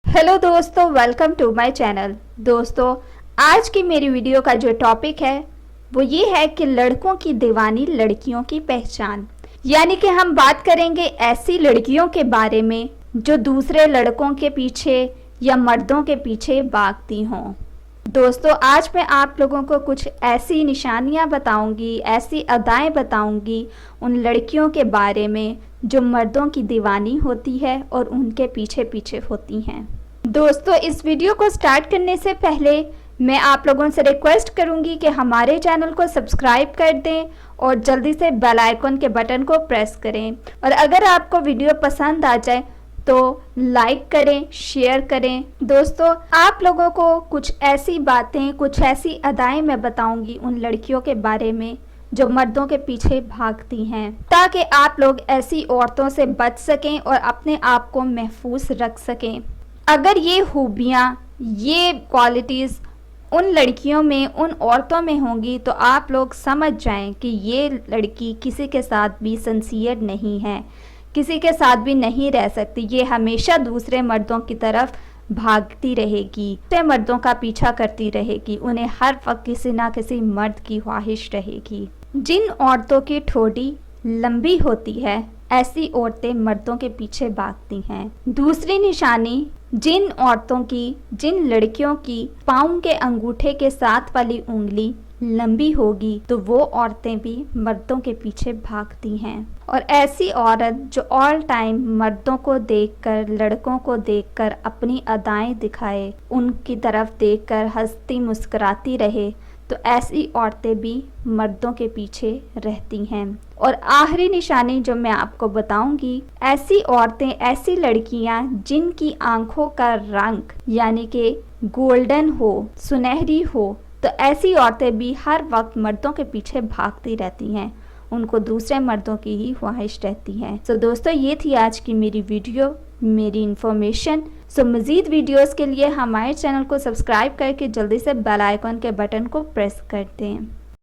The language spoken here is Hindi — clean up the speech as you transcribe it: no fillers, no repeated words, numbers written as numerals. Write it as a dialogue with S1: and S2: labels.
S1: हेलो दोस्तों, वेलकम टू माय चैनल। दोस्तों, आज की मेरी वीडियो का जो टॉपिक है वो ये है कि लड़कों की दीवानी लड़कियों की पहचान। यानी कि हम बात करेंगे ऐसी लड़कियों के बारे में जो दूसरे लड़कों के पीछे या मर्दों के पीछे भागती हों। दोस्तों, आज मैं आप लोगों को कुछ ऐसी निशानियां बताऊंगी, ऐसी अदाएं बताऊंगी उन लड़कियों के बारे में जो मर्दों की दीवानी होती है और उनके पीछे पीछे होती हैं। दोस्तों, इस वीडियो को स्टार्ट करने से पहले मैं आप लोगों से रिक्वेस्ट करूंगी कि हमारे चैनल को सब्सक्राइब कर दें और जल्दी से बेल आइकन के बटन को प्रेस करें। और अगर आपको वीडियो पसंद आ जाए तो लाइक करें, शेयर करें। दोस्तों, आप लोगों को कुछ ऐसी बातें, कुछ ऐसी अदाएं मैं बताऊंगी उन लड़कियों के बारे में जो मर्दों के पीछे भागती हैं, ताकि आप लोग ऐसी औरतों से बच सकें और अपने आप को महफूज रख सकें। अगर ये खूबियाँ, ये क्वालिटीज़ उन लड़कियों में, उन औरतों में होंगी तो आप लोग समझ जाएं कि ये लड़की किसी के साथ भी सिंसियर नहीं है, किसी के साथ भी नहीं रह सकती। ये हमेशा दूसरे मर्दों की तरफ भागती रहेगी, दूसरे मर्दों का पीछा करती रहेगी, उन्हें हर वक्त किसी ना किसी मर्द की ख्वाहिश रहेगी। जिन औरतों की ठोड़ी लंबी होती है ऐसी औरतें मर्दों के पीछे भागती हैं। दूसरी निशानी, जिन औरतों की, जिन लड़कियों की पाँव के अंगूठे के साथ वाली उंगली लंबी होगी तो वो औरतें भी मर्दों के पीछे भागती हैं। और ऐसी औरत जो ऑल टाइम मर्दों को देखकर, लड़कों को देखकर अपनी अदाएं दिखाए, उनकी तरफ देखकर हंसती मुस्कुराती रहे, तो ऐसी औरतें भी मर्दों के पीछे रहती हैं। और आखिरी निशानी जो मैं आपको बताऊंगी, ऐसी औरतें, ऐसी लड़कियां जिनकी आंखों का रंग यानी कि गोल्डन हो, सुनहरी हो, तो ऐसी औरतें भी हर वक्त मर्दों के पीछे भागती रहती हैं, उनको दूसरे मर्दों की ही ख्वाहिश रहती है। तो दोस्तों, ये थी आज की मेरी वीडियो, मेरी इन्फॉर्मेशन। सो मज़ीद वीडियोस के लिए हमारे चैनल को सब्सक्राइब करके जल्दी से बेल आइकन के बटन को प्रेस कर दें।